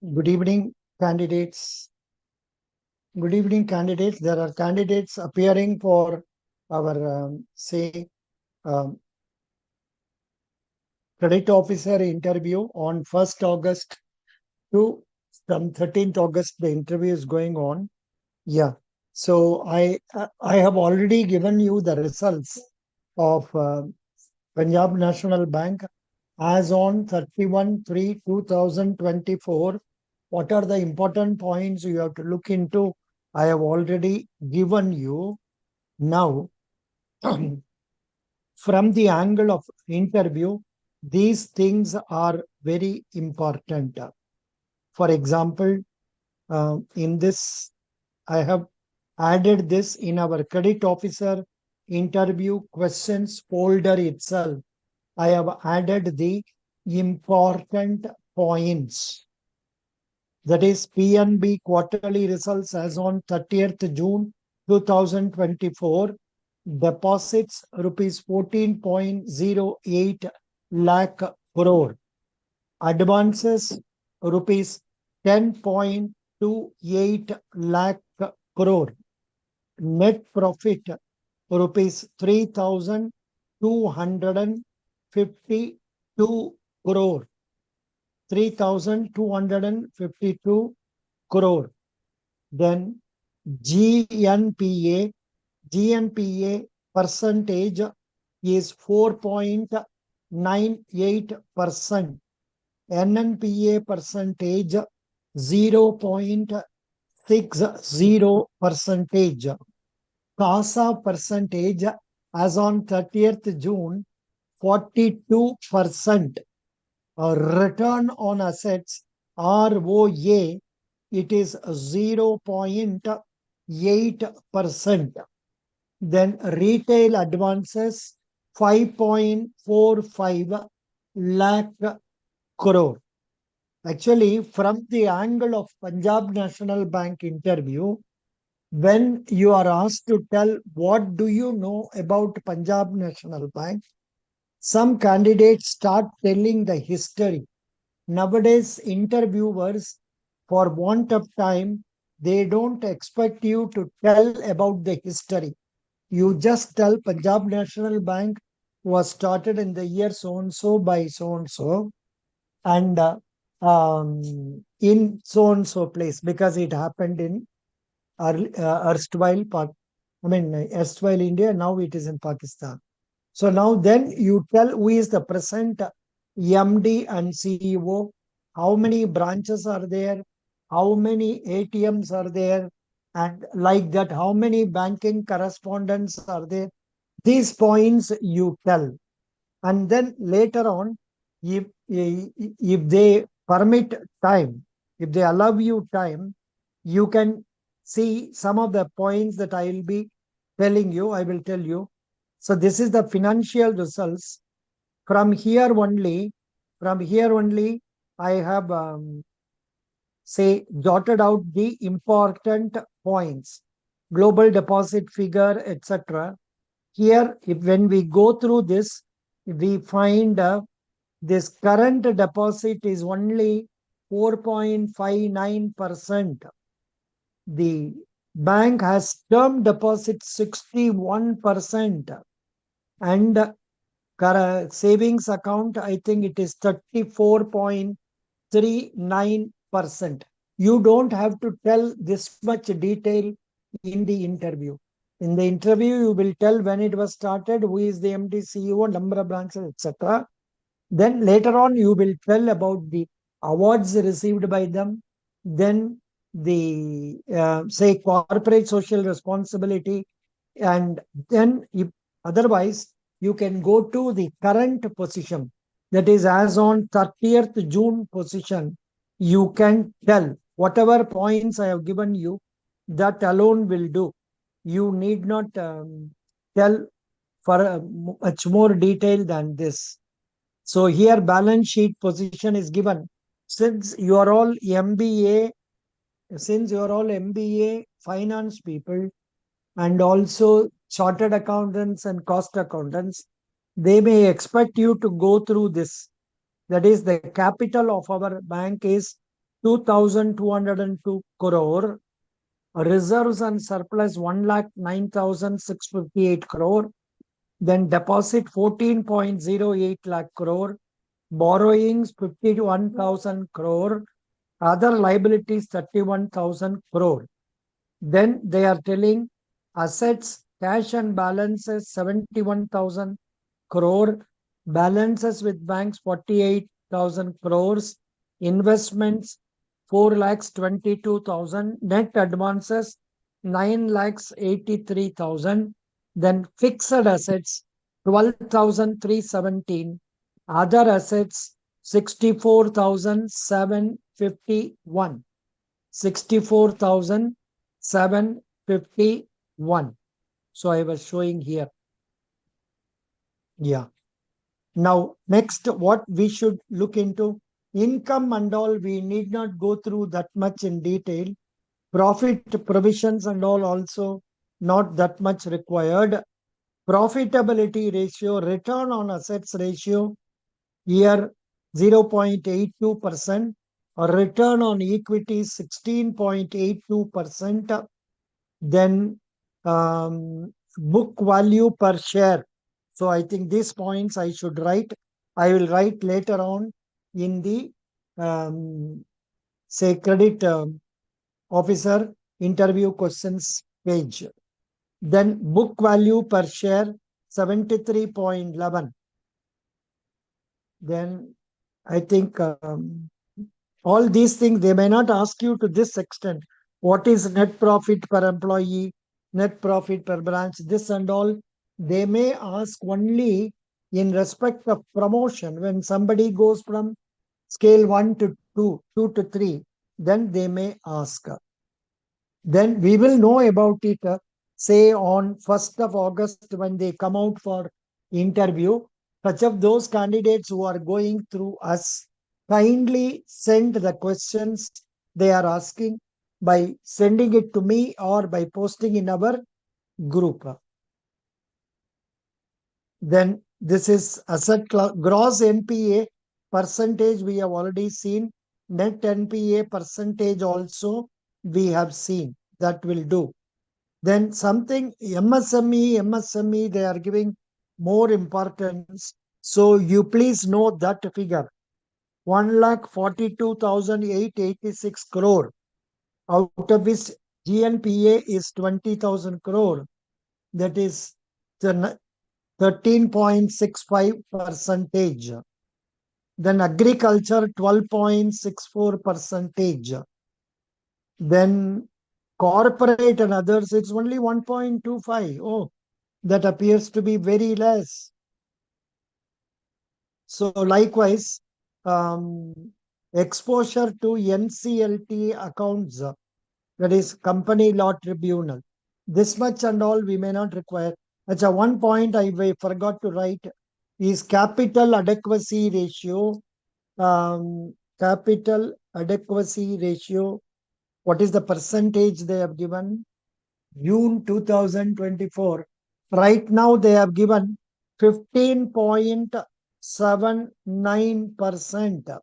Good evening, candidates. Good evening, candidates. There are candidates appearing for our, um, credit officer interview on 1st August to some 13th August. The interview is going on. Yeah. So I have already given you the results of Punjab National Bank as on 31/3/2024. What are the important points you have to look into? I have already given you. Now, from the angle of interview, these things are very important. For example, in this, I have added this in our credit officer interview questions folder itself. I have added the important points. That is PNB quarterly results as on 30th June 2024. Deposits rupees 14.08 lakh crore. Advances rupees 10.28 lakh crore. Net profit rupees 3,252 crore. 3,252 crore. Then GNPA percentage is 4.98%. NNPA percentage 0.60%. CASA percentage as on 30th June 42%. Return on assets ROA, it is 0.8%. Then retail advances 5.45 lakh crore. Actually, from the angle of Punjab National Bank interview, when you are asked to tell what do you know about Punjab National Bank, some candidates start telling the history. Nowadays, interviewers, for want of time, they don't expect you to tell about the history. You just tell Punjab National Bank was started in the year so and so by so and so, and in so and so place, because it happened in erstwhile erstwhile India. Now it is in Pakistan. So now then you tell who is the present MD and CEO, how many branches are there, how many ATMs are there, and like that, how many banking correspondents are there. These points you tell. And then later on, if they permit time, if they allow you time, you can see some of the points that I will be telling you. I will tell you. So this is the financial results. From here only, I have jotted out the important points, global deposit figure, etc. Here, when we go through this, we find this current deposit is only 4.59%. The bank has term deposit 61%, and savings account, I think it is 34.39%. You don't have to tell this much detail in the interview. In the interview, you will tell when it was started, who is the MD, CEO, number of branches, etc. Then later on, you will tell about the awards received by them. Then the corporate social responsibility, and then if otherwise you can go to the current position, that is as on 30th June position. You can tell whatever points I have given you, that alone will do. You need not tell for much more detail than this. So here balance sheet position is given. Since you are all MBA, finance people, and also chartered accountants and cost accountants, they may expect you to go through this. That is, the capital of our bank is 2,202 crore. Reserves and surplus 1,09,658 crore. Then deposit 14.08 lakh crore. Borrowings 51,000 crore. Other liabilities 31,000 crore. Then they are telling assets, cash and balances 71,000 crore, balances with banks 48,000 crores, investments 4 lakhs 22,000, net advances 9 lakhs 83,000, then fixed assets 12,317, other assets 64,751. 64,751. So I was showing here. Yeah. Now, next, what we should look into income and all, we need not go through that much in detail. Profit provisions and all also not that much required. Profitability ratio, return on assets ratio, here 0.82%. Return on equity 16.82%. Then book value per share. So I think these points I should write. I will write later on in the say credit officer interview questions page. Then book value per share 73.11. Then I think all these things they may not ask you to this extent. What is net profit per employee, net profit per branch, this and all. They may ask only in respect of promotion. When somebody goes from scale 1 to 2, 2 to 3, then they may ask. Then we will know about it, say on 1st of August when they come out for interview. Such of those candidates who are going through us, kindly send the questions they are asking by sending it to me or by posting in our group. Then this is asset gross NPA percentage we have already seen. Net NPA percentage also we have seen. That will do. Then something MSME, they are giving more importance. So you please know that figure. 1,42,886 crore. Out of which GNPA is 20,000 crore. That is 13.65 percentage. Then agriculture 12.64 percentage. Then corporate and others, it's only 1.25. Oh, that appears to be very less. So likewise, exposure to NCLT accounts, that is company law tribunal. This much and all we may not require. Achha, one point I forgot to write is capital adequacy ratio. Capital adequacy ratio. What is the percentage they have given? June 2024. Right now they have given 15.79%.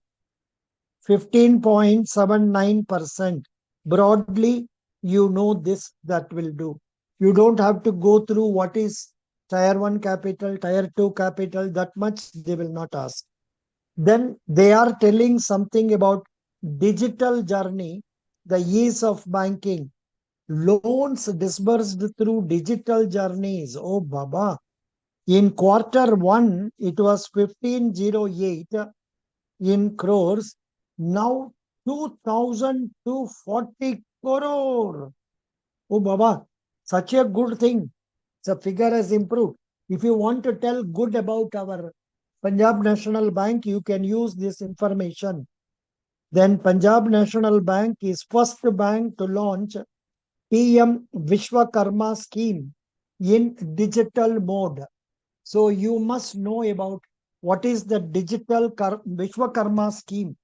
15.79%. Broadly, you know this, that will do. You don't have to go through what is tier 1 capital, tier 2 capital, that much they will not ask. Then they are telling something about digital journey, the ease of banking. Loans disbursed through digital journeys. Oh, Baba. In Q1, it was 1508 in crores. Now 2,240 crore. Oh, Baba. Such a good thing. The figure has improved. If you want to tell good about our Punjab National Bank, you can use this information. Then Punjab National Bank is first bank to launch PM Vishwakarma scheme in digital mode. So you must know about what is the digital Vishwakarma scheme.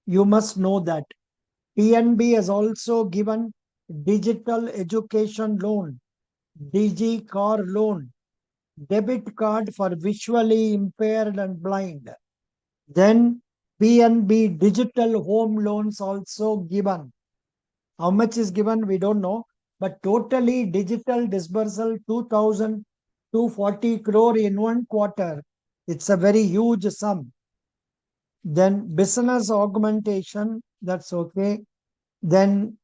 You must know that. PNB has also given digital education loan, DG car loan, debit card for visually impaired and blind. Then PNB digital home loans also given. How much is given, we don't know. But totally digital disbursal 2,240 crore in one quarter. It's a very huge sum. Then business augmentation, that's okay. Then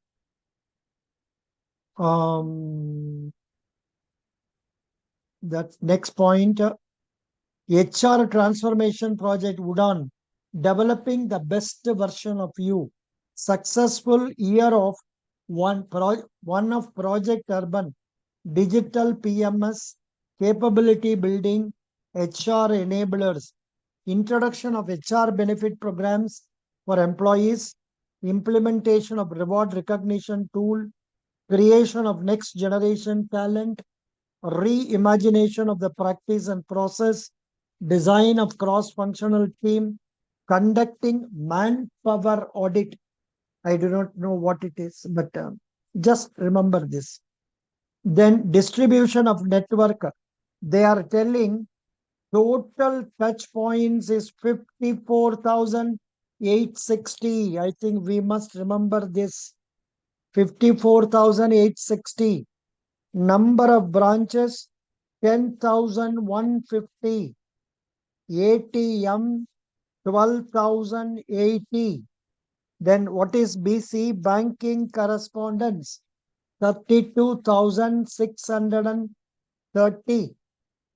that next point, HR transformation project Udan, developing the best version of you. Successful year of one of Project Urban, digital PMS, capability building, HR enablers, introduction of HR benefit programs for employees, implementation of reward recognition tool, creation of next generation talent, reimagination of the practice and process, design of cross-functional team, conducting manpower audit. I do not know what it is, but just remember this. Then distribution of network. They are telling total touch points is 54,860. I think we must remember this. 54,860. Number of branches 10,150. ATM 12,080. Then what is BC? Banking correspondence 32,630.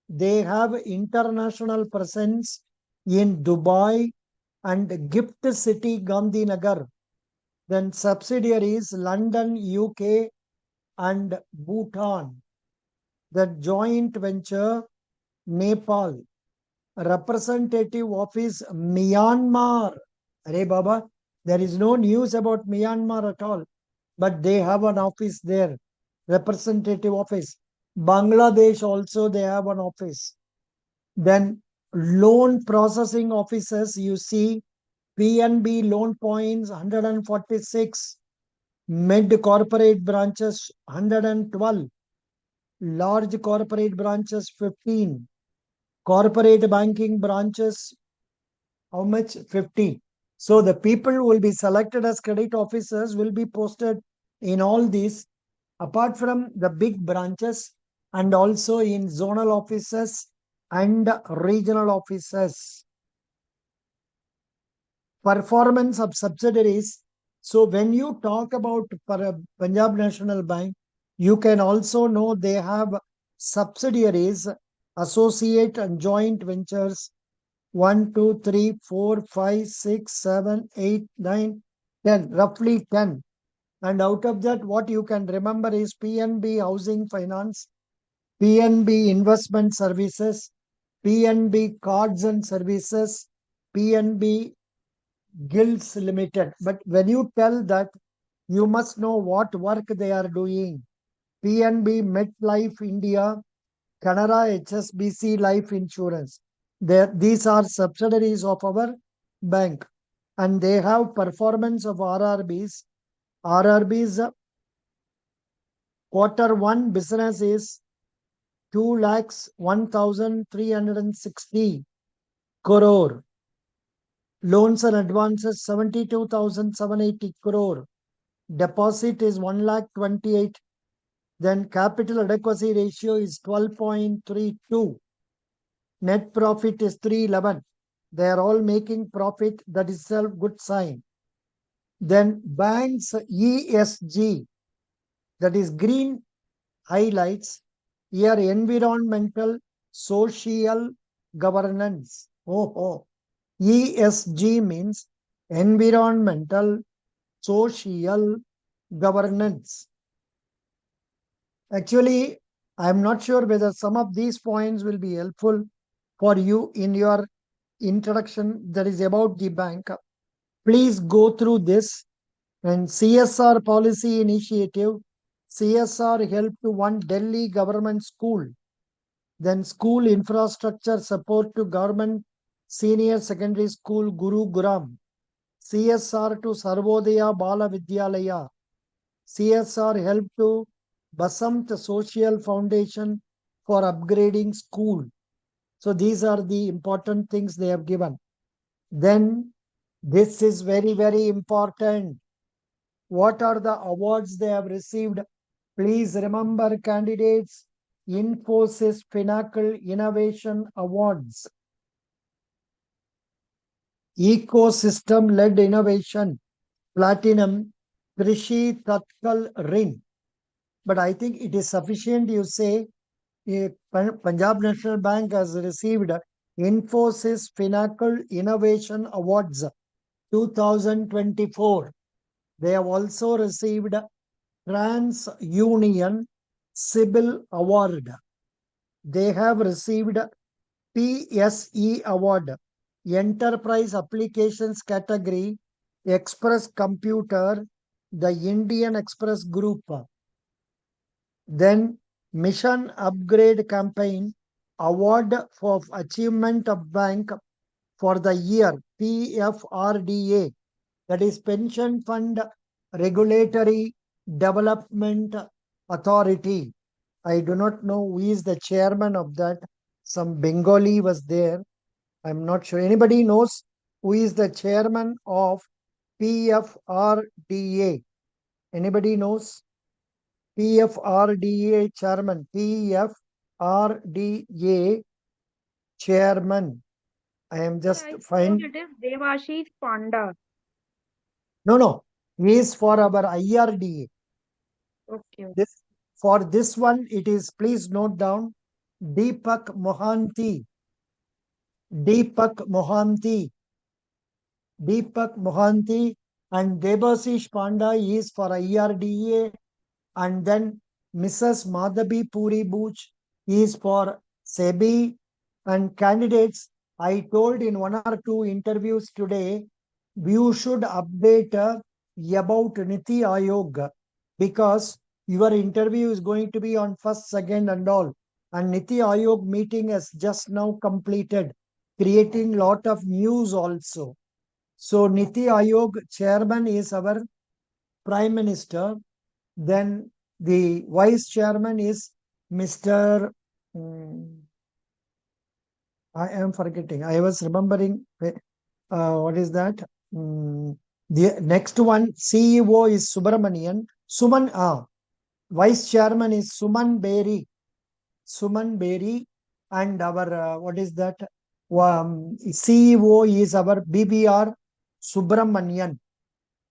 They have international presence in Dubai and Gift City, Gandhinagar. Then subsidiaries London, UK and Bhutan. The joint venture Nepal. Representative office Myanmar. Arey Baba, there is no news about Myanmar at all, but they have an office there. Representative office. Bangladesh also they have an office. Then loan processing offices, you see PNB loan points 146, mid corporate branches 112, large corporate branches 15, corporate banking branches, how much? 50. So the people who will be selected as credit officers will be posted in all these, apart from the big branches, and also in zonal offices and regional offices. Performance of subsidiaries. So when you talk about Punjab National Bank, you can also know they have subsidiaries, associate and joint ventures 1, 2, 3, 4, 5, 6, 7, 8, 9, 10, roughly 10. And out of that, what you can remember is PNB Housing Finance, PNB Investment Services, PNB Cards and Services, PNB Guilds Limited. But when you tell that, you must know what work they are doing. PNB MetLife India, Canara HSBC Life Insurance. These are subsidiaries of our bank, and they have performance of RRBs. RRBs Q1 business is 2,01,360 crore. Loans and advances 72,780 crore. Deposit is 1,28,000. Then capital adequacy ratio is 12.32. Net profit is 311. They are all making profit. That is a good sign. Then banks ESG, that is green highlights. Here environmental, social governance. ESG means environmental, social governance. Actually, I am not sure whether some of these points will be helpful for you in your introduction that is about the bank. Please go through this. And CSR policy initiative. CSR help to one Delhi government school. Then school infrastructure support to government senior secondary school Gurugram. CSR to Sarvodaya Bala Vidyalaya. CSR help to Basant Social Foundation for upgrading school. So these are the important things they have given. Then This is very, very important. What are the awards they have received? Please remember, candidates, Infosys Pinnacle Innovation Awards, Ecosystem Led Innovation, Platinum, Krishi Tatkal Ring. But I think it is sufficient you say Punjab National Bank has received Infosys Pinnacle Innovation Awards 2024. They have also received TransUnion Sibyl Award. They have received PSE Award, Enterprise Applications category, Express Computer, the Indian Express Group. Then Mission Upgrade Campaign Award for Achievement of Bank for the year, PFRDA, that is Pension Fund Regulatory Development Authority. I do not know who is the chairman of that. Some Bengali was there. I'm not sure. Anybody knows who is the chairman of PFRDA? Anybody knows? PFRDA chairman. PFRDA chairman. I am Sir, just I suppose fine. it is Devashish Panda. No, no. He is for our IRDA. Okay. This for this one, it is, please note down, Deepak Mohanty. Deepak Mohanty. Deepak Mohanty and Debasish Panda is for IRDA, and then Mrs. Madhabi Puri Booch is for SEBI. And candidates, I told in one or two interviews today, you should update about Niti Ayog, because your interview is going to be on first, second, and all. And Niti Ayog meeting has just now completed, creating lot of news also. So Niti Ayog chairman is our Prime Minister. Then the vice chairman is Mr. I am forgetting. I was remembering. What is that? The next one, CEO is Subramanian. Vice chairman is Suman Berry. Suman Berry. And our, what is that? CEO is our BBR Subramanian.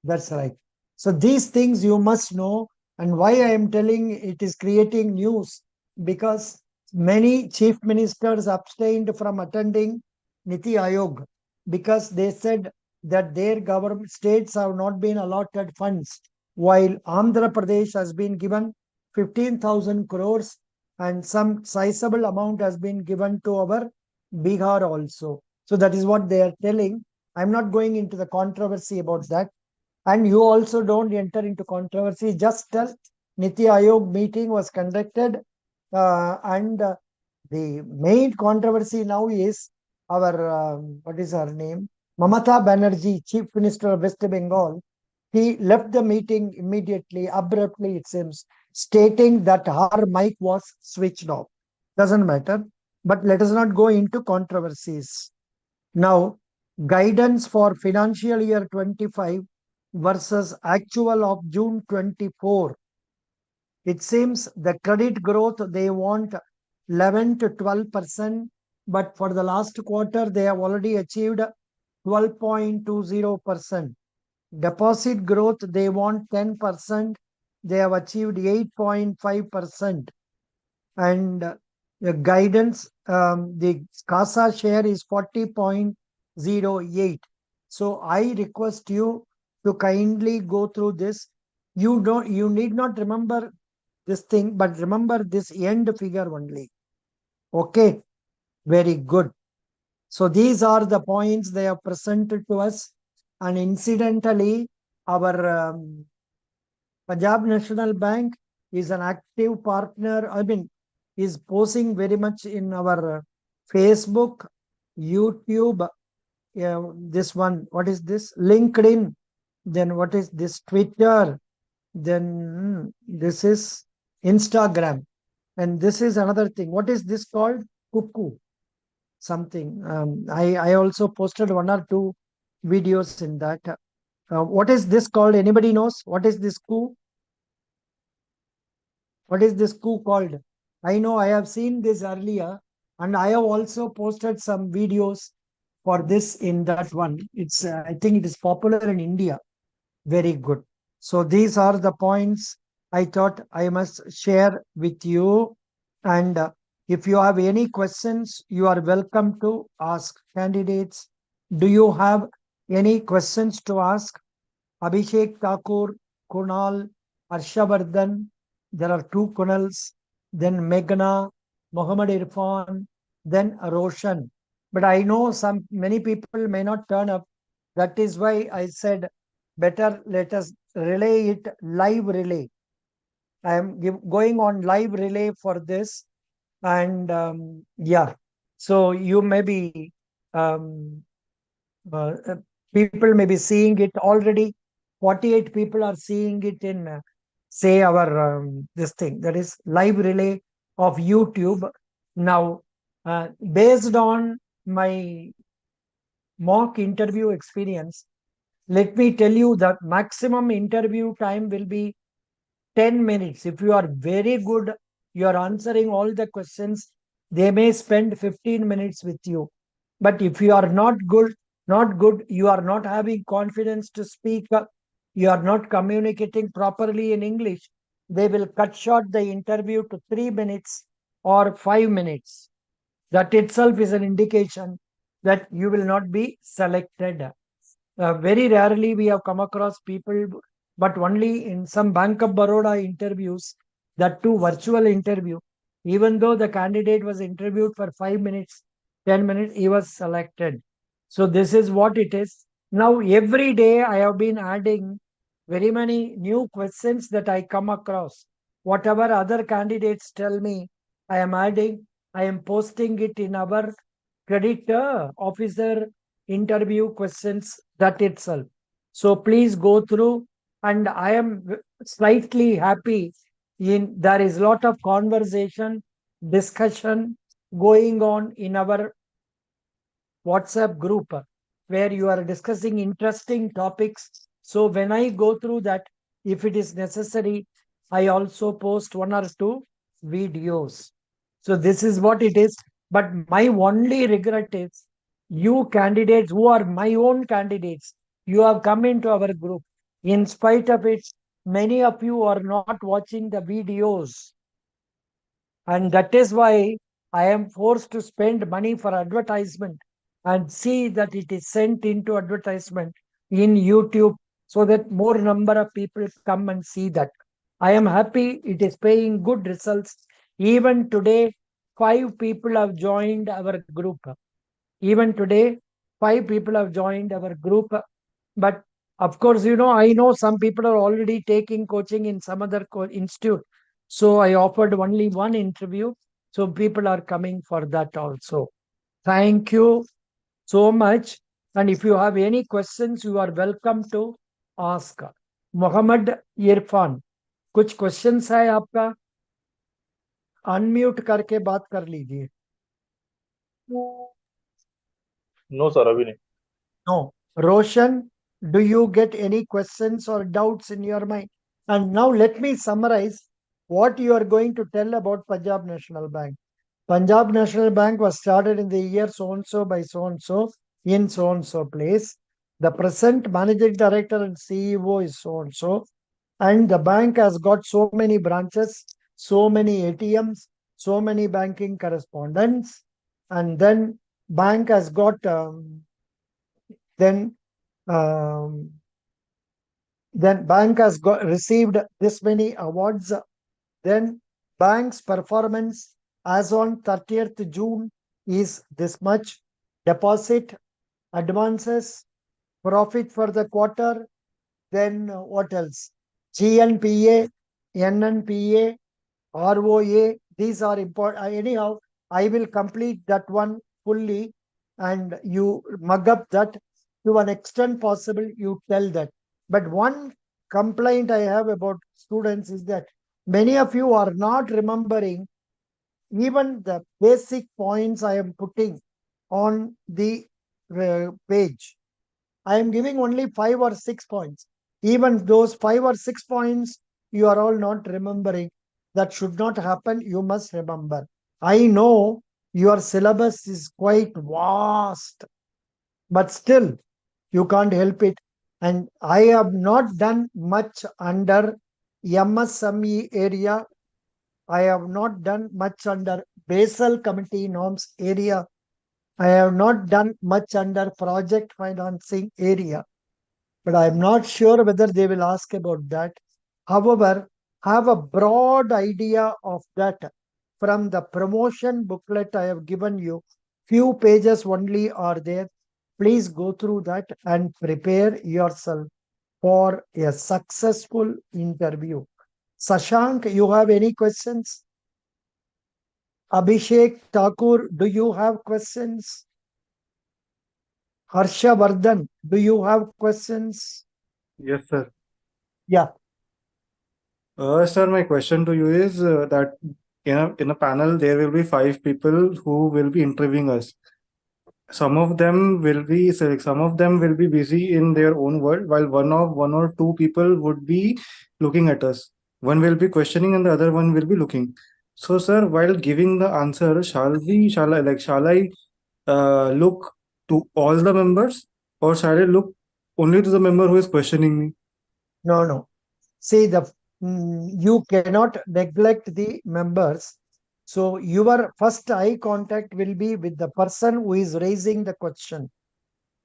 That's right. So these things you must know. And why I am telling it is creating news, because many chief ministers abstained from attending Niti Ayog because they said that their government states have not been allotted funds, while Andhra Pradesh has been given 15,000 crores and some sizable amount has been given to our Bihar also. So that is what they are telling. I'm not going into the controversy about that. And you also don't enter into controversy. Just tell Niti Ayog meeting was conducted, and the main controversy now is our what is her name? Mamata Banerjee, Chief Minister of West Bengal. He left the meeting immediately, abruptly, it seems, stating that her mic was switched off. Doesn't matter. But let us not go into controversies. Now, guidance for financial year 25 versus actual of June 24. It seems the credit growth they want 11 to 12%, but for the last quarter they have already achieved 12.20%. Deposit growth they want 10%, they have achieved 8.5%. And the guidance, the CASA share is 40.08. So I request you to kindly go through this. You need not remember this thing, but remember this end figure only. Okay, very good. So these are the points they have presented to us. And incidentally, our Punjab National Bank is an active partner. I mean, is posting very much in our Facebook, YouTube, this one, what is this? LinkedIn. Then what is this? Twitter. Then this is Instagram. And this is another thing. What is this called? Cuckoo. Something. I also posted one or two videos in that. What is this called? Anybody knows? What is this coup? What is this coup called? I know I have seen this earlier, and I have also posted some videos for this in that one. It's I think it is popular in India. Very good. So these are the points I thought I must share with you. And if you have any questions, you are welcome to ask candidates. Do you have any questions to ask? Abhishek Thakur, Kunal, Harshavardhan. There are two Kunals. Then Meghna, Muhammad Irfan, then Roshan. But I know some many people may not turn up. That is why I said better let us relay it live relay. I am going on live relay for this, and yeah. So you may be um, uh, uh, people may be seeing it already. 48 people are seeing it in say our this thing, that is live relay of YouTube. Now based on my mock interview experience, let me tell you that maximum interview time will be 10 minutes. If you are very good, you are answering all the questions, they may spend 15 minutes with you. But if you are not good, you are not having confidence to speak up, you are not communicating properly in English, they will cut short the interview to 3 minutes or 5 minutes. That itself is an indication that you will not be selected. Very rarely we have come across people, but only in some Bank of Baroda interviews, that too virtual interview. Even though the candidate was interviewed for 5 minutes, 10 minutes, he was selected. So this is what it is. Now, every day I have been adding very many new questions that I come across. Whatever other candidates tell me, I am adding, I am posting it in our credit officer interview questions, that itself. So please go through, and I am slightly happy in there is lot of conversation, discussion going on in our WhatsApp group where you are discussing interesting topics. So when I go through that, if it is necessary, I also post one or two videos. So this is what it is. But my only regret is you candidates who are my own candidates, you have come into our group. In spite of it, many of you are not watching the videos, and that is why I am forced to spend money for advertisement and see that it is sent into advertisement in YouTube so that more number of people come and see that. I am happy it is paying good results. Even today, 5 people have joined our group. Even today, 5 people have joined our group. But of course, I know some people are already taking coaching in some other institute. So I offered only one interview. So people are coming for that also. Thank you so much. And if you have any questions, you are welcome to ask. Mohammed Irfan, कुछ questions है आपका? Unmute करके बात कर लीजिए. No sir, अभी नहीं. No. Roshan, do you get any questions or doubts in your mind? And now let me summarize what you are going to tell about Punjab National Bank. Punjab National Bank was started in the year so and so by so and so in so and so place. The present managing director and CEO is so and so. And the bank has got so many branches, so many ATMs, so many banking correspondents. And then bank has got then um, then bank has received this many awards. Then bank's performance as on 30th June is this much: deposit, advances, profit for the quarter. Then what else? GNPA, NNPA, ROA. These are important. Anyhow, I will complete that one fully, and you mug up that to an extent possible. You tell that. But one complaint I have about students is that many of you are not remembering even the basic points I am putting on the page. I am giving only 5 or 6 points. Even those 5 or 6 points, you are all not remembering. That should not happen. You must remember. I know your syllabus is quite vast, but still, you can't help it. And I have not done much under MSME area. I have not done much under Basel Committee norms area. I have not done much under project financing area, but I'm not sure whether they will ask about that. However, have a broad idea of that from the promotion booklet I have given you. Few pages only are there. Please go through that and prepare yourself for a successful interview. Sashank, you have any questions? Abhishek Thakur, do you have questions? Harsha Vardhan, do you have questions? Yes, sir. Yeah. Sir, my question to you is that in a panel there will be five people who will be interviewing us. Some of them will be busy in their own world, while one or two people would be looking at us. One will be questioning and the other one will be looking. So, sir, while giving the answer, shall I look to all the members, or shall I look only to the member who is questioning me? No, no. See, you cannot neglect the members. So your first eye contact will be with the person who is raising the question.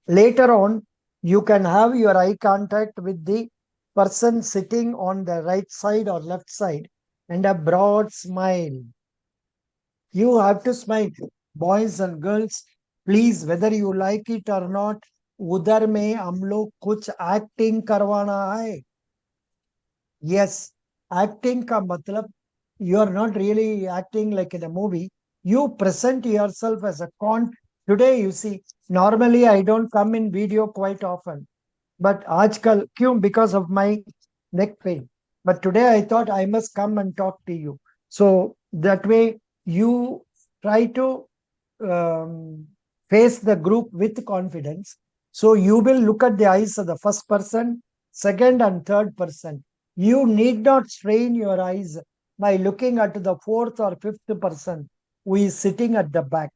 Later on, you can have your eye contact with the person sitting on the right side or left side and a broad smile. You have to smile. Boys and girls, please, whether you like it or not, उधर में हम लोग कुछ acting करवाना है. Yes, acting ka matlab, you are not really acting like in a movie. You present yourself as a con. Today, you see, normally I don't come in video quite often. But aajkal, kyun? Because of my neck pain. But today I thought I must come and talk to you. So that way you try to um, face the group with confidence. So you will look at the eyes of the first person, second and third person. You need not strain your eyes by looking at the fourth or fifth person who is sitting at the back.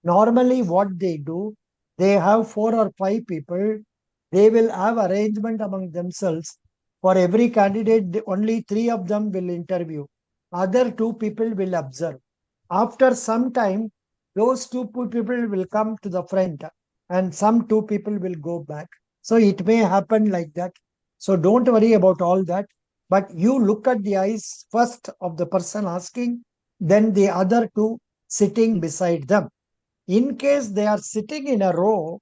Normally, what they do, they have 4 or 5 people. They will have arrangement among themselves. For every candidate, only 3 of them will interview. Other 2 people will observe. After some time, those 2 people will come to the front and some 2 people will go back. So it may happen like that. So don't worry about all that. But you look at the eyes first of the person asking, then the other 2 sitting beside them. In case they are sitting in a row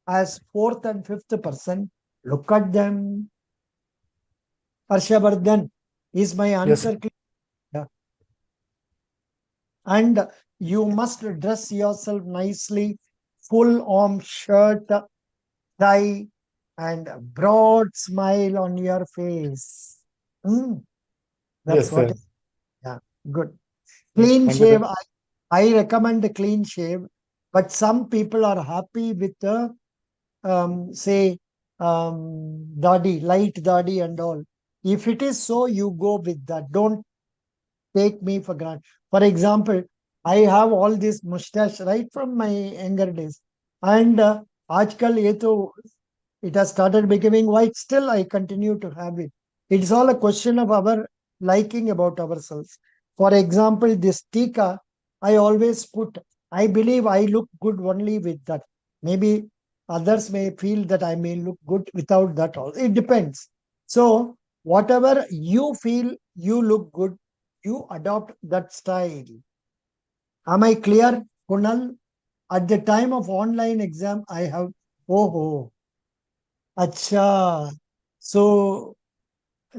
as fourth and fifth person, look at them. Harshavardhan, is my Yes, answer clear? Yeah. And you must dress yourself nicely, full arm shirt, tie, and a broad smile on your face. Hmm, that's yes, what. sir. Yeah, good. Clean Thank you, shave. sir. I recommend a clean shave, but some people are happy with the say dadi, light dadi and all. If it is so, you go with that. Don't take me for granted. For example, I have all this mustache right from my younger days. And aajkal ye to, it has started becoming white. Still, I continue to have it. It's all a question of our liking about ourselves. For example, this tika, I always put, I believe I look good only with that. Maybe others may feel that I may look good without that also. It depends. So, whatever you feel you look good, you adopt that style. Am I clear, Kunal? At the time of online exam, I have, oh, acha. So,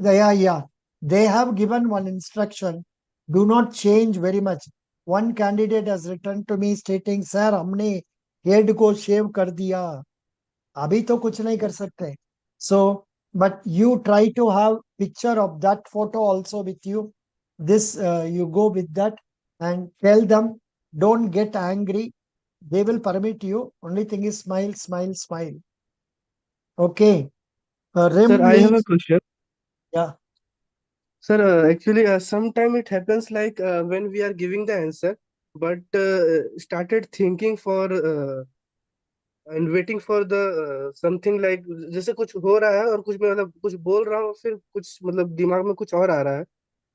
yeah. They have given one instruction. Do not change very much. One candidate has written to me stating, Sir, हमने head को shave कर दिया. अभी तो कुछ नहीं कर सकते. So, but you try to have picture of that photo also with you. This you go with that and tell them, don't get angry. They will permit you. Only thing is smile, smile, smile. Okay. Sir, RIM I have a means, question. yeah. Sir, actually, sometime it happens like when we are giving the answer, but started thinking for and waiting for the something like जैसे कुछ हो रहा है और कुछ मैं मतलब कुछ बोल रहा हूँ फिर कुछ मतलब दिमाग में कुछ और आ रहा है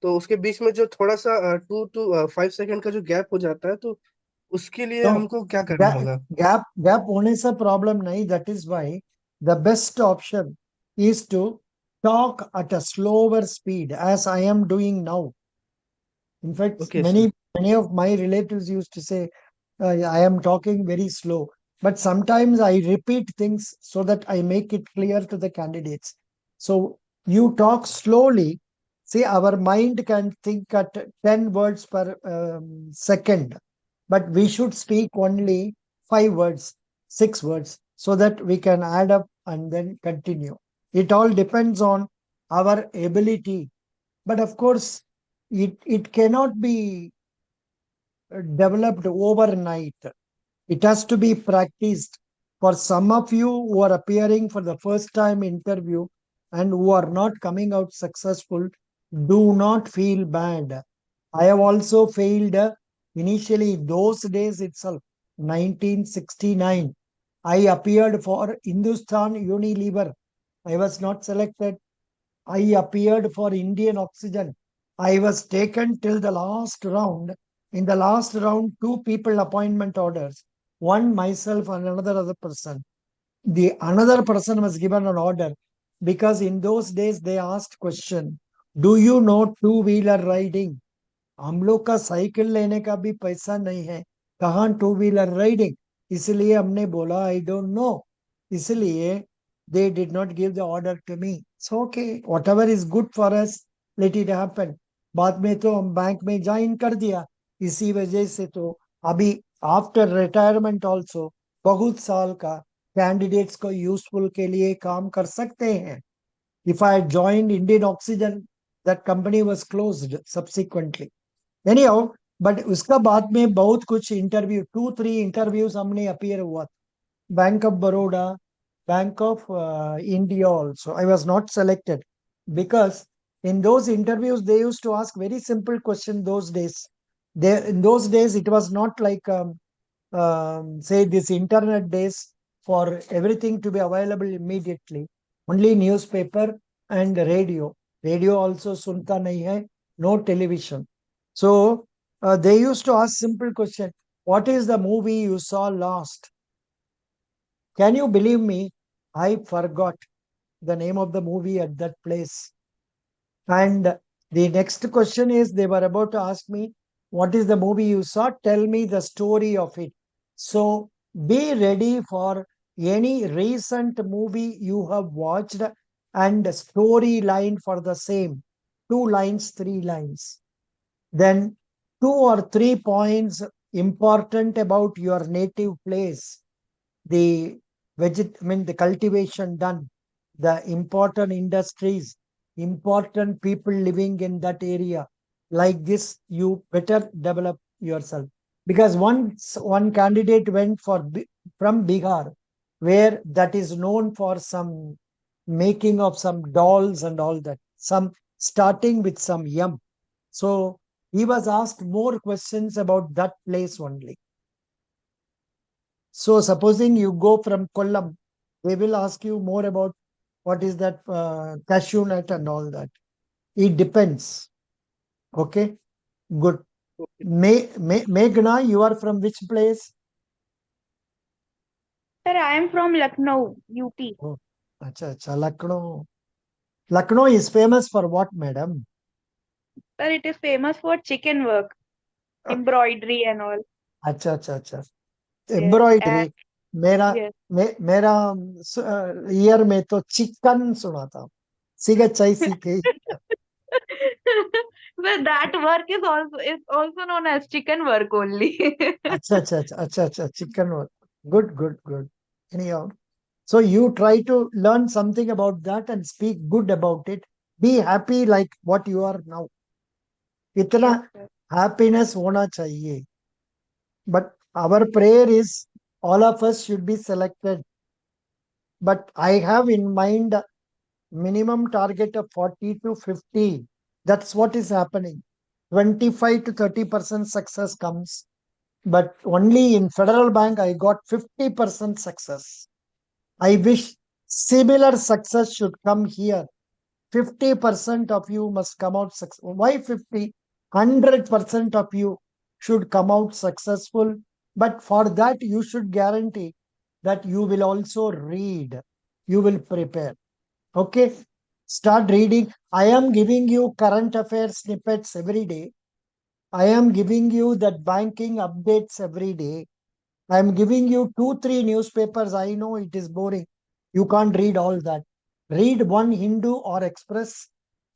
तो उसके बीच में जो थोड़ा सा 2 to 5 सेकंड का जो गैप हो जाता है तो उसके लिए No, हमको क्या करना होगा? gap होने से problem नहीं. That is why the best option is to talk at a slower speed, as I am doing now. In fact, Okay, sir. many of my relatives used to say, I am talking very slow. But sometimes I repeat things so that I make it clear to the candidates. So you talk slowly. See, our mind can think at 10 words per second, but we should speak only 5 words, 6 words, so that we can add up and then continue. It all depends on our ability. But of course, it cannot be developed overnight. It has to be practiced. For some of you who are appearing for the first time interview and who are not coming out successful, do not feel bad. I have also failed initially those days itself, 1969. I appeared for Hindustan Unilever. I was not selected. I appeared for Indian Oxygen. I was taken till the last round. In the last round, two people appointment orders, one myself and another other person. The another person was given an order because in those days they asked question, do you know two-wheeler riding? हम लोग का cycle लेने का भी पैसा नहीं है, कहाँ टू व्हीलर राइडिंग? इसलिए हमने बोला आई डोंट नो. इसलिए they did not give the order to me. So okay, whatever is good for us, let it happen. बाद में तो हम बैंक में ज्वाइन कर दिया. इसी वजह से तो अभी आफ्टर रिटायरमेंट ऑल्सो बहुत साल का कैंडिडेट्स को यूजफुल के लिए काम कर सकते हैं. If I had joined Indian Oxygen, that company was closed subsequently. Anyhow, but उसका बाद में बहुत कुछ इंटरव्यू 2-3 इंटरव्यूज हमने अपीयर हुआ. Bank of Baroda, bank of India also. I was not selected because in those interviews they used to ask very simple question those days. In those days it was not like say this internet days for everything to be available immediately. Only newspaper and radio. Radio also sunta nahi hai, no television. So they used to ask simple question. What is the movie you saw last? Can you believe me? I forgot the name of the movie at that place. And the next question is they were about to ask me, what is the movie you saw? Tell me the story of it. So be ready for any recent movie you have watched and storyline for the same. 2 lines, 3 lines. Then 2 or 3 points important about your native place, the the cultivation done, the important industries, important people living in that area. Like this, you better develop yourself. Because once one candidate went from Bihar, where that is known for some making of some dolls and all that, some starting with some yum. So he was asked more questions about that place only. So supposing you go from Kollam, they will ask you more about what is that cashew nut and all that. It depends. Okay, good. Meghna, you are from which place? Sir, I am from Lucknow, UP. Oh, acha, Lucknow. Lucknow is famous for what, madam? Sir, it is famous for chicken work, embroidery and all. अच्छा. Yes. Embroidery. And मेरा yes. मेरा year में तो chicken सुना था. सीखे चाय सीखे. But that work is also known as chicken work only. अच्छा. Chicken work. Good. Anyhow, so you try to learn something about that and speak good about it. Be happy like what you are now. इतना Yes, sir. happiness होना चाहिए. But our prayer is all of us should be selected. but I have in mind minimum target of 40 to 50. That's what is happening. 25 to 30% success comes, but only in Federal Bank I got 50% success. I wish similar success should come here. 50% of you must come out successful. Why 50? 100% of you should come out successful. But for that, you should guarantee that you will also read. You will prepare. Okay? Start reading. I am giving you current affairs snippets every day. I am giving you that banking updates every day. I am giving you 2-3 newspapers. I know it is boring. You can't read all that. Read one Hindu or Express.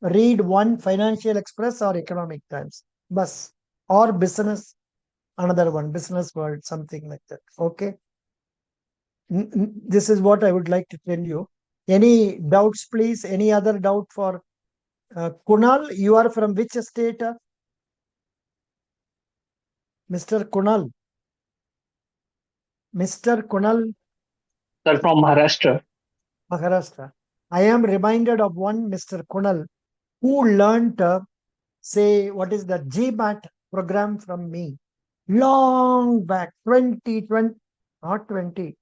Read one Financial Express or Economic Times. Bus. Or business. Another one. Business World. Something like that. Okay. This is what I would like to tell you. Any doubts, please? Any other doubt for Kunal? You are from which state? Mr. Kunal. Mr. Kunal. Sir, from Maharashtra. Maharashtra. I am reminded of one Mr. Kunal who learnt, say, what is the GMAT program from me long back, 20, not 20,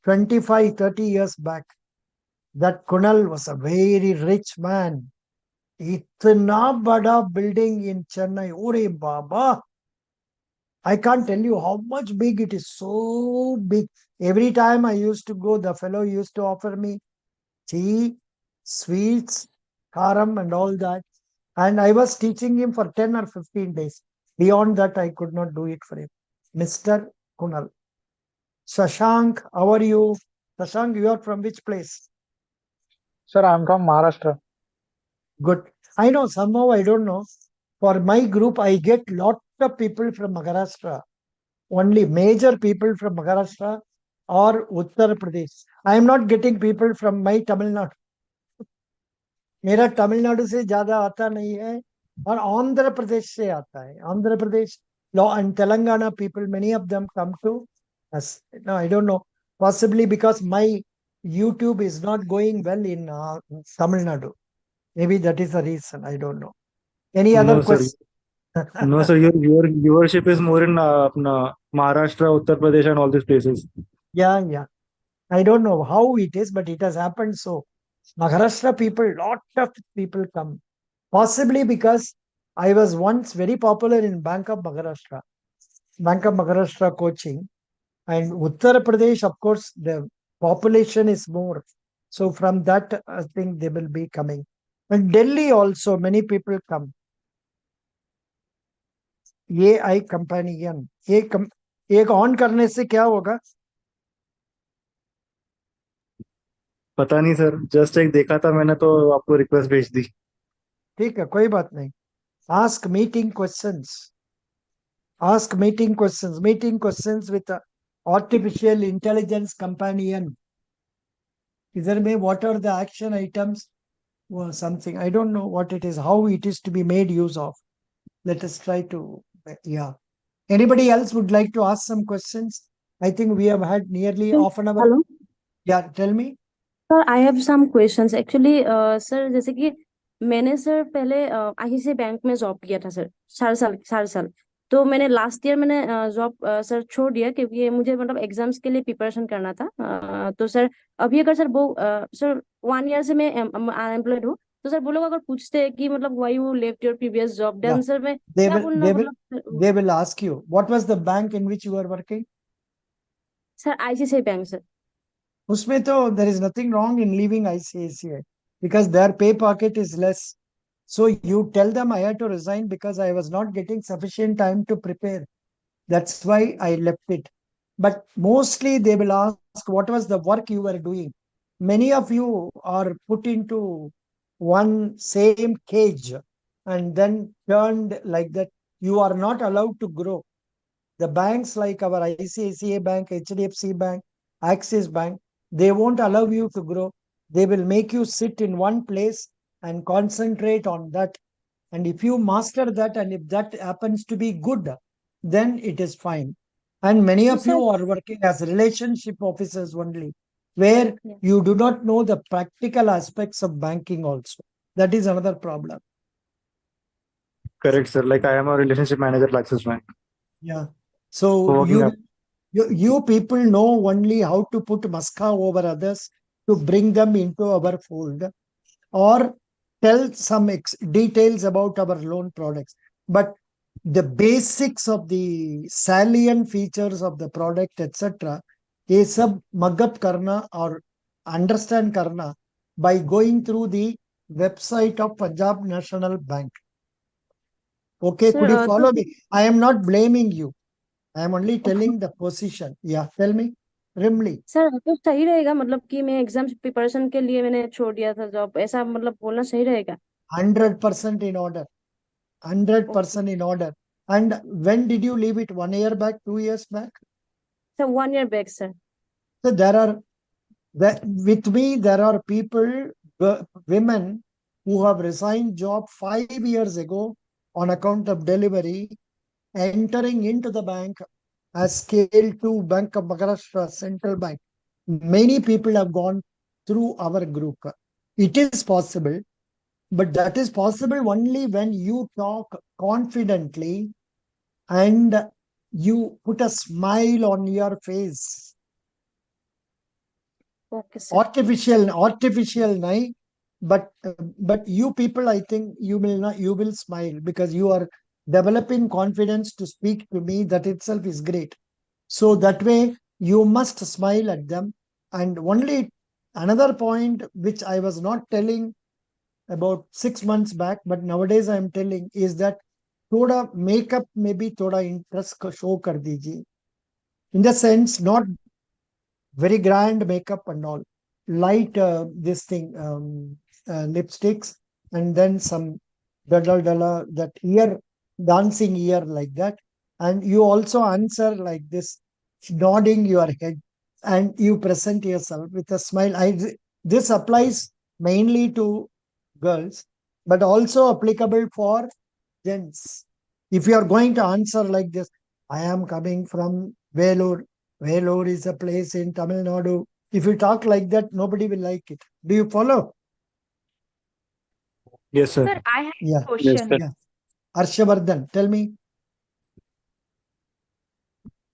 25, 30 years back. That Kunal was a very rich man. Itna bada building in Chennai. Ore Baba. I can't tell you how much big it is. So big. Every time I used to go, the fellow used to offer me tea, sweets, karam, and all that. And I was teaching him for 10 or 15 days. Beyond that, I could not do it for him. Mr. Kunal. Shashank, how are you? Shashank, you are from which place? Sir, I'm from Maharashtra. Good. I know, somehow I don't know. For my group, I get lot of people from Maharashtra. Only major people from Maharashtra or Uttar Pradesh. I am not getting people from my Tamil Nadu. मेरा तमिलनाडु से ज्यादा आता नहीं है और आंध्र प्रदेश से आता है Andhra Pradesh and Telangana people, many of them come to us. No, I don't know, possibly because my YouTube is not going well in Tamil Nadu. Maybe that is the reason. I don't know. Any other No, sir. question? No, sir. Your viewership is more in Maharashtra, Uttar Pradesh, and all these places. Yeah. I don't know how it is, but it has happened so. Maharashtra people, lot of people come. Possibly because I was once very popular in Bank of Maharashtra coaching. And Uttar Pradesh, of course, the population is more. So from that, I think they will be coming. And Delhi also, many people come. AI companion. एक on करने से क्या होगा? पता नहीं sir, just एक देखा था मैंने तो आपको रिक्वेस्ट भेज दी. ठीक है, कोई बात नहीं. Ask meeting questions. Ask meeting questions. Meeting questions with artificial intelligence companion. Either may what are the action items or something. I don't know what it is, how it is to be made use of. Let us try to, yeah. Anybody else would like to ask some questions? I think we have had nearly half an hour. Hello Yeah, tell me. Sir I have some questions actually sir जैसे कि मैंने sir पहले ICICI bank में job किया था sir 4 साल तो मैंने लास्ट ईयर मैंने जॉब सर छोड़ दिया क्योंकि मुझे मतलब एग्जाम्स के लिए प्रिपरेशन करना था तो सर अभी अगर सर वो सर 1 ईयर से मैं अनएम्प्लॉयड हूँ तो सर वो लोग अगर पूछते हैं कि मतलब why you left your previous job then sir मैं They क्या will, बोलना they will, मतलब they will ask you, what was the bank in which you were working? Sir ICICI bank sir Usme to, there is nothing wrong in leaving ICICI because their pay pocket is less. So you tell them I had to resign because I was not getting sufficient time to prepare. That's why I left it. But mostly they will ask what was the work you were doing. Many of you are put into one same cage and then turned like that. You are not allowed to grow. The banks like our ICICI Bank, HDFC Bank, Axis Bank, they won't allow you to grow. They will make you sit in one place and concentrate on that. And if you master that, and if that happens to be good, then it is fine. And many of sir you are working as relationship officers only. where Yeah. you do not know the practical aspects of banking also. That is another problem. Correct, sir. Like I am a relationship manager at Axis Bank. Yeah. So Working up. you people know only how to put maska over others to bring them into our fold, or tell some details about our loan products. But the basics of the salient features of the product, etc., ये सब mug up करना or understand करना by going through the website of Punjab National Bank. Okay, Sir, could you तो follow me? I am not blaming you. I am only telling the position. Yeah, tell me. Rimli, sir तो सही रहेगा, मतलब कि मैं exam preparation के लिए मैंने छोड़ दिया था जॉब, ऐसा मतलब बोलना सही रहेगा? 100% in order. 100% in order. And when did you leave it? 1 year back, 2 years back? Sir 1 year back, sir. So with me, there are people, women who have resigned job 5 years ago on account of delivery, entering into the bank as scale 2 Bank of Maharashtra Central Bank. Many people have gone through our group. It is possible, but that is possible only when you talk confidently and you put a smile on your face. Okay, sir. Artificial nahi, but you people, I think you will smile because you are developing confidence to speak to me. That itself is great. So that way you must smile at them. And only another point which I was not telling about 6 months back, but nowadays I am telling, is that thoda makeup में भी थोड़ा interest show कर दीजिए. In the sense, not very grand makeup and all. Light this thing, lipsticks, and then some dala that ear, dancing ear like that. And you also answer like this, nodding your head, and you present yourself with a smile. This applies mainly to girls, but also applicable for gents. If you are going to answer like this, I am coming from Velur. Velur is a place in Tamil Nadu. If you talk like that, nobody will like it. Do you follow? Yes, sir. Sir, I have Yeah. a question. sir. Yeah. Arshavardhan, tell me.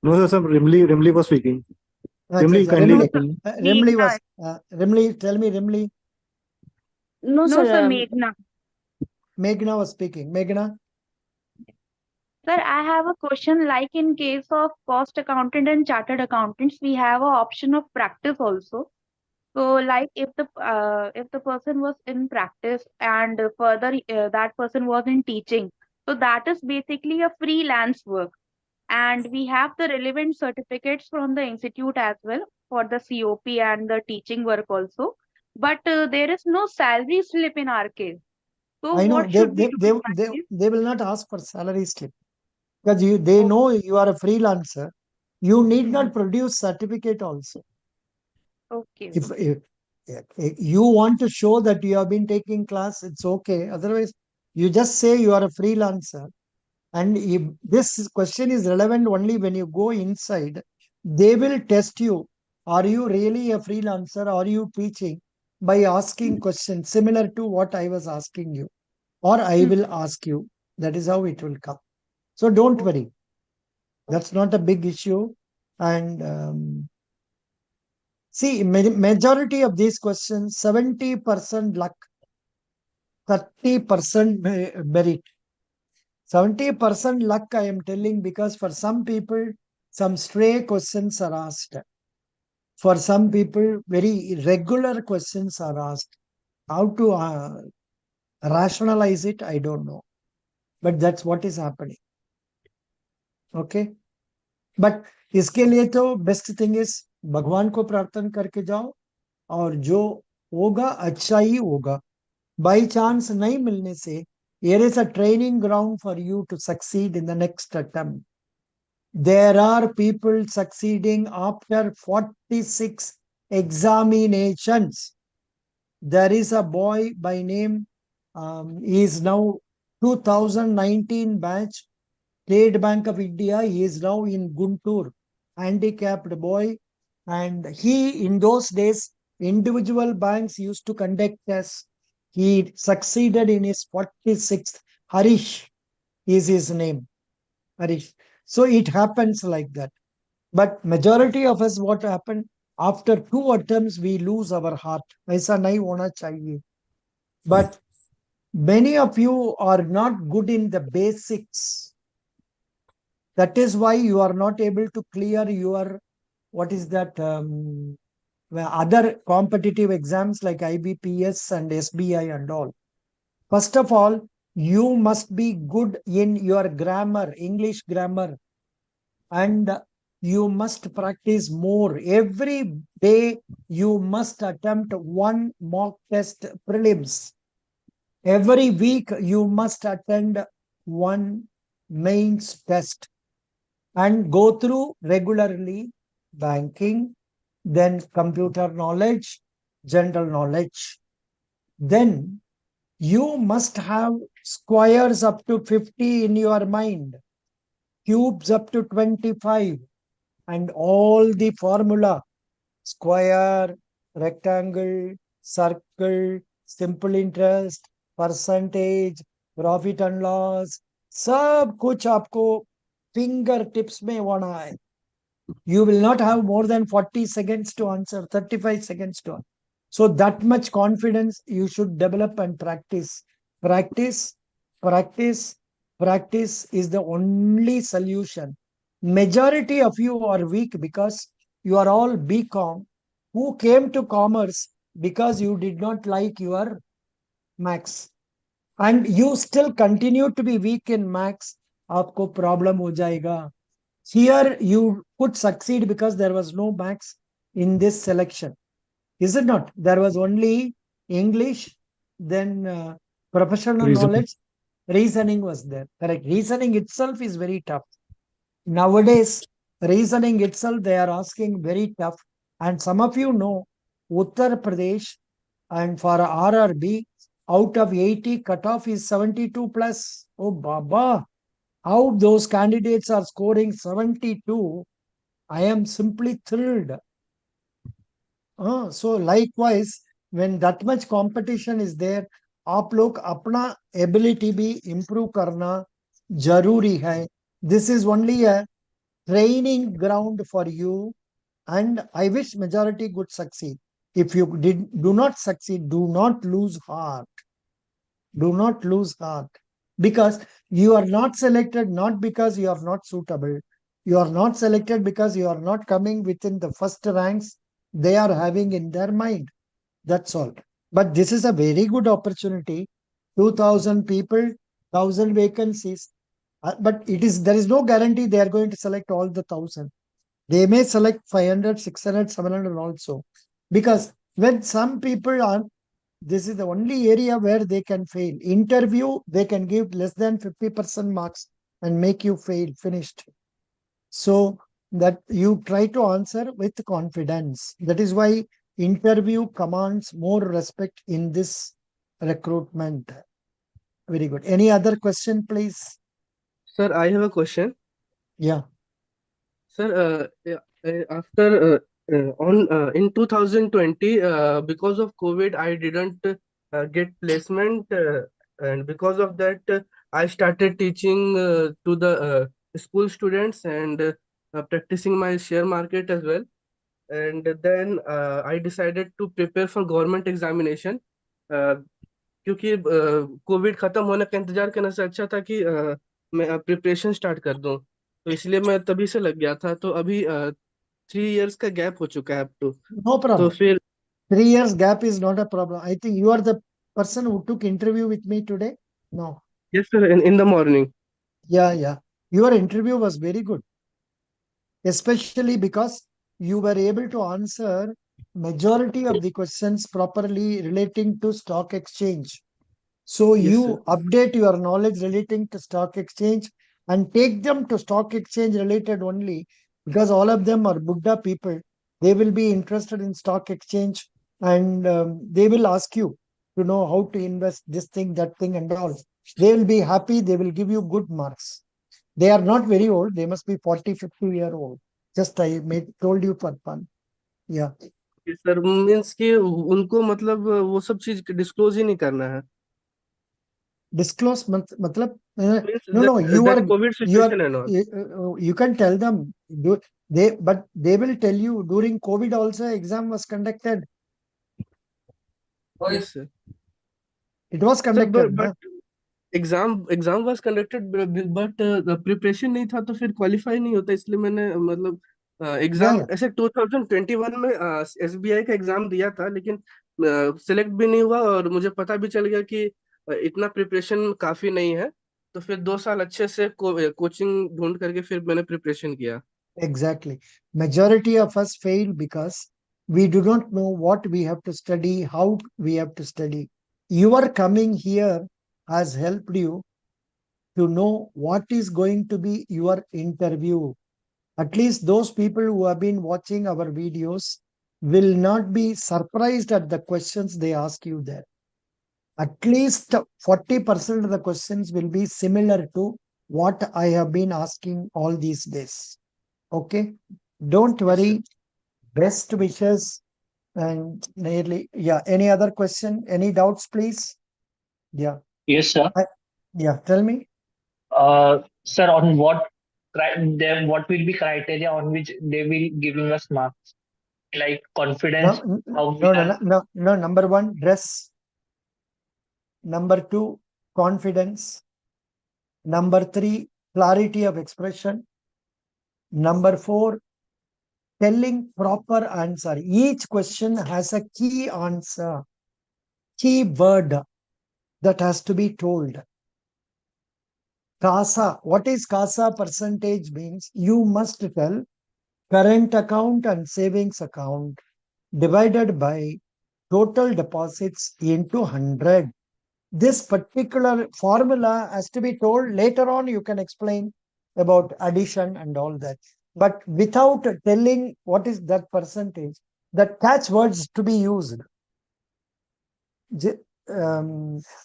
No, sir, Rimli was speaking. Rimli, kindly Rimli, continue. Rimli Meghna. was, Rimli, tell me, Rimli. No, No, sir. sir, Meghna. Meghna was speaking. Meghna, Sir, I have a question. Like in case of cost accountant and chartered accountants, we have a option of practice also. So, like if the person was in practice and further that person was in teaching, so that is basically a freelance work, and we have the relevant certificates from the institute as well for the COP and the teaching work also. But there is no salary slip in our case. So, I know what should we do in that case? they will not ask for salary slip because they Oh, know you are a freelancer. You need not produce certificate also. okay. If you want to show that you have been taking class, it's okay. Otherwise, you just say you are a freelancer. And if this question is relevant only when you go inside, they will test you. Are you really a freelancer? Are you teaching? By asking questions similar to what I was asking you, or I will ask you. That is how it will come. So don't worry. That's not a big issue. And see, majority of these questions, 70% luck, 30% merit. 70% luck, I am telling, because for some people, some stray questions are asked. For some people, very regular questions are asked. How to rationalize it, I don't know. But that's what is happening. Okay. But इसके लिए तो best thing is भगवान को प्रार्थना करके जाओ और जो होगा अच्छा ही होगा. बाई चांस नहीं मिलने से here is a training ground for you to succeed in the next attempt. There are people succeeding after 46 examinations. There is a boy by name, he is now 2019 batch, State Bank of India. He is now in Guntur, handicapped boy. And he, in those days, individual banks used to conduct tests. He succeeded in his 46th. Harish is his name. Harish. So it happens like that. But majority of us, what happened, after 2 attempts, we lose our heart. ऐसा नहीं होना चाहिए. But many of you are not good in the basics. That is why you are not able to clear your, what is that, other competitive exams like IBPS and SBI and all. First of all, you must be good in your grammar, English grammar, and you must practice more. Every day, you must attempt one mock test prelims. Every week, you must attend one mains test and go through regularly banking, then computer knowledge, general knowledge. Then you must have squares up to 50 in your mind, cubes up to 25, and all the formula, square, rectangle, circle, simple interest, percentage, profit and loss, सब कुछ आपको finger tips में होना है. You will not have more than 40 seconds to answer, 35 seconds to answer. So that much confidence you should develop and practice. Practice, practice, practice is the only solution. Majority of you are weak because you are all BCom who came to commerce because you did not like your max. And you still continue to be weak in max. आपको problem हो जाएगा. Here you could succeed because there was no max in this selection. Is it not? There was only English, then professional Reason. knowledge, reasoning was there. Correct. Reasoning itself is very tough. Nowadays, reasoning itself, they are asking very tough. And some of you know, Uttar Pradesh and for RRB, out of 80, cutoff is 72 plus. Oh, Baba. How those candidates are scoring 72, I am simply thrilled. So likewise, when that much competition is there, आप लोग अपना ability भी improve करना जरूरी है. This is only a training ground for you, and I wish majority would succeed. If you do not succeed, do not lose heart. Do not lose heart. Because you are not selected not because you are not suitable. You are not selected because you are not coming within the first ranks they are having in their mind. That's all. But this is a very good opportunity. 2,000 people, 1,000 vacancies. But there is no guarantee they are going to select all the 1,000. They may select 500, 600, 700 also. Because when some people are, this is the only area where they can fail. Interview, they can give less than 50% marks and make you fail, finished. So that you try to answer with confidence. That is why interview commands more respect in this recruitment. Very good. Any other question, please? Sir, I have a question. Yeah. Sir, after in 2020, because of COVID, I didn't get placement, and because of that, I started teaching to the school students and practicing my share market as well. And then I decided to prepare for government examination. क्योंकि Covid खत्म होने का इंतजार करने से अच्छा था कि मैं प्रिपरेशन स्टार्ट कर दूं, तो इसलिए मैं तभी से लग गया था. तो अभी 3 years का गैप हो चुका है अब तो. No तो problem. फिर 3 years gap is not a problem. I think you are the person who took interview with me today. No. yes sir, in the morning. Yeah. Your interview was very good. Especially because you were able to answer majority of the questions properly relating to stock exchange. So Yes, you sir. update your knowledge relating to stock exchange and take them to stock exchange related only, because all of them are Buddha people. They will be interested in stock exchange, and they will ask you to know how to invest this thing, that thing, and all. They will be happy. They will give you good marks. They are not very old. They must be 40, 50 year old. Just I told you for fun. Yeah. Sir means कि उनको मतलब वो सब चीज disclose ही नहीं करना है। Disclose matlab means no, you that are Covid situation and all. you can tell them but they will tell you during COVID also exam was conducted. Yes sir. It was sir conducted, na? But exam was conducted but preparation नहीं था तो फिर qualify नहीं होता, इसलिए मैंने मतलब Yeah, exam yeah. ऐसे 2021 में एसबीआई का एग्जाम दिया था, लेकिन सिलेक्ट भी नहीं हुआ और मुझे पता भी चल गया कि इतना प्रिपरेशन काफी नहीं है, तो फिर 2 साल अच्छे से कोचिंग ढूंढ करके फिर मैंने प्रिपरेशन किया। Exactly. Majority of us fail because we do not know what we have to study, how we have to study. Your coming here has helped you to know what is going to be your interview. At least those people who have been watching our videos will not be surprised at the questions they ask you there. At least 40% of the questions will be similar to what I have been asking all these days. Okay, don't Yes, sir. worry. Best wishes and nearly, yeah. Any other question? Any doubts, please? Yeah. Yes, sir. Yeah. Tell me. Sir, on what will be criteria on which they will giving us marks? Like confidence, how we are. No. Number one, dress. Number two, confidence. Number three, clarity of expression. Number four, telling proper answer. Each question has a key answer, key word that has to be told. CASA. What is CASA percentage means? You must tell current account and savings account divided by total deposits into 100. This particular formula has to be told. Later on, you can explain about addition and all that. But without telling what is that percentage, the catchwords to be used.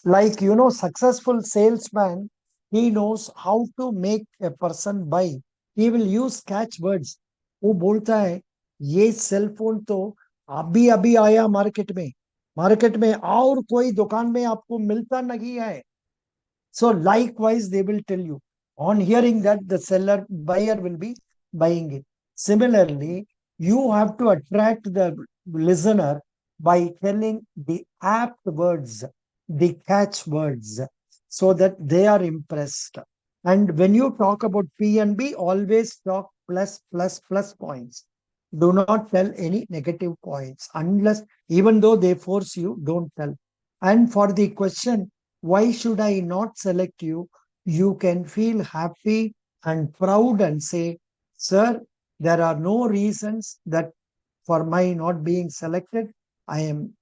Like, successful salesman, he knows how to make a person buy. He will use catchwords. वो बोलता है ये cell phone तो अभी अभी आया market में और कोई दुकान में आपको मिलता नहीं है. So likewise, they will tell you. On hearing that, the buyer will be buying it. Similarly, you have to attract the listener by telling the apt words, the catch words, so that they are impressed. And when you talk about P&B, always talk plus points. Do not tell any negative points unless, even though they force you, don't tell. And for the question, why should I not select you? You can feel happy and proud and say, sir, there are no reasons that for my not being selected. I am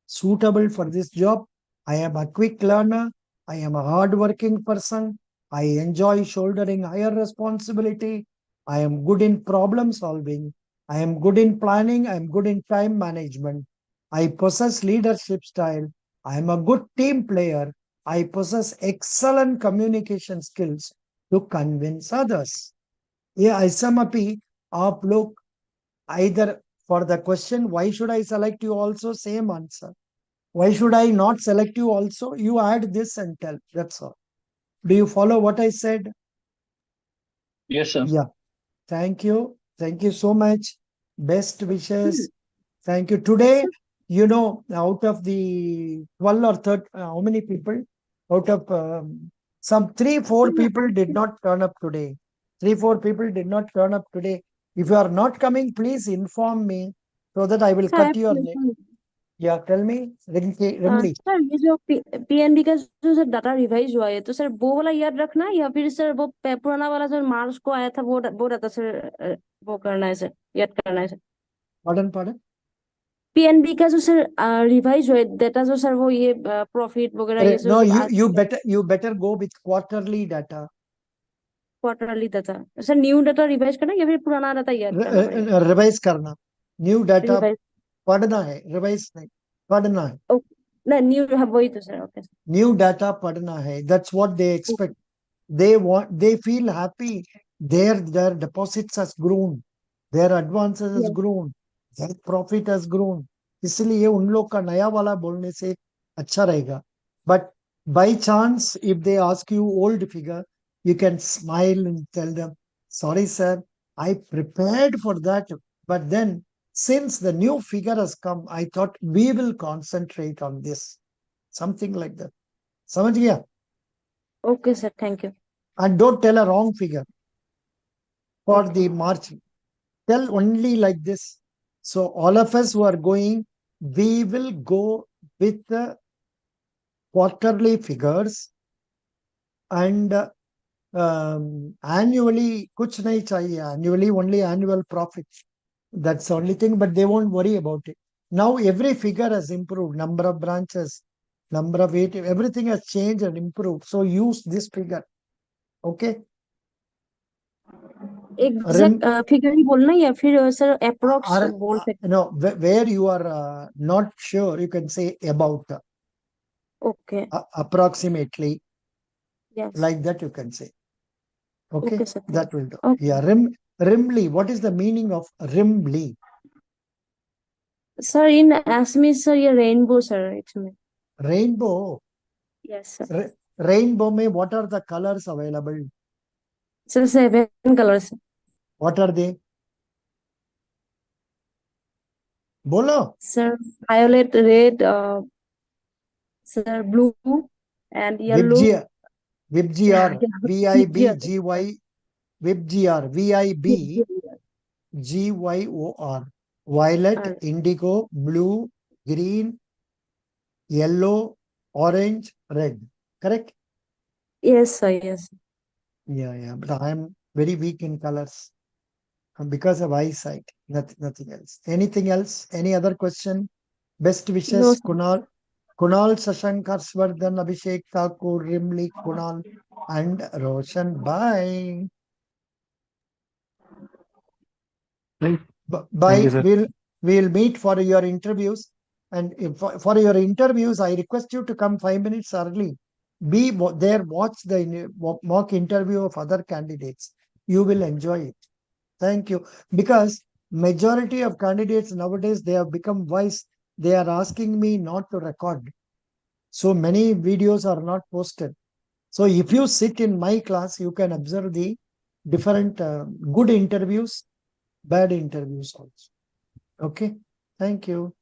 suitable for this job. I am a quick learner. I am a hardworking person. I enjoy shouldering higher responsibility. I am good in problem solving. I am good in planning. I am good in time management. I possess leadership style. I am a good team player. I possess excellent communication skills to convince others. ये ऐसा में भी आप लोग either for the question, why should I select you also, same answer. Why should I not select you also? You add this and tell. That's all. Do you follow what I said? Yes, sir. Yeah. Thank you. Thank you so much. Best wishes. Thank you. Today, out of the 12 or 13, how many people? Out of some 3-4 people did not turn up today. 3-4 people did not turn up today. If you are not coming, please inform me so that I will sir cut your name. Yeah, tell me, Rimli. Sir ये जो PNB का जो sir data revise हुआ है तो sir वो वाला याद रखना है या फिर सर वो पुराना वाला जो मार्च को आया था वो डाटा सर वो करना है सर, याद करना है सर. Pardon? पीएनबी का जो सर रिवाइज हुआ है डाटा जो सर वो ये प्रॉफिट वगैरह ये No, सब you better go with quarterly data. Quarterly data sir new data revise करना या फिर पुराना डाटा याद करना पड़ेगा? रिवाइज करना. New data रिवाइज पढ़ना है, रिवाइज नहीं, पढ़ना है. ना न्यू वही तो sir. Okay sir. New data पढ़ना है. That's what they expect. They feel happy. Their deposits has grown. Their advances has Yes. grown. Their profit has grown. इसलिए उन लोग का नया वाला बोलने से अच्छा रहेगा. But by chance, if they ask you old figure, you can smile and tell them, sorry, sir, I prepared for that. But then, since the new figure has come, I thought we will concentrate on this. Something like that. समझ गया? Okay, sir. Thank you. And don't tell a wrong figure for Okay. the March. Tell only like this. So all of us who are going, we will go with the quarterly figures and annually kuch nahi chahiye. Annually only annual profit. That's the only thing, but they won't worry about it. Now every figure has improved. Number of branches, number of ATM, everything has changed and improved. So use this figure. Okay. Exact figure ही बोलना या फिर sir approx Or, बोल सकते? no, where you are not sure, you can say about. Okay. Approximately, yes. like that you can say. Okay, okay sir. that will do. Okay. Yeah, rimly. What is the meaning of rimly? Sir in Assamese sir ये rainbow sir इसमें. Rainbow. Yes sir. Rainbow में what are the colors available? Sir 7 colours. What are they? बोलो. Sir violet, red, sir blue and yellow. VIBGR, VIBGY, VIBGR, VIBGYOR. Violet, indigo, blue, green, yellow, orange, red. Correct? Yes sir, yes. Yeah. But I am very weak in colors because of eyesight. Nothing else. Anything else? Any other question? Best wishes, No, sir. Kunal, Shashank, Harsvardhan, Abhishek, Thakur, Rimli, Kunal, and Roshan. Bye. Right. Bye. Thank you, sir. We'll meet for your interviews. And if, for your interviews, I request you to come 5 minutes early. Be there, watch the mock interview of other candidates. You will enjoy it. Thank you. Because majority of candidates nowadays, they have become wise. They are asking me not to record. So many videos are not posted. So if you sit in my class, you can observe the different good interviews, bad interviews also. Okay. Thank you.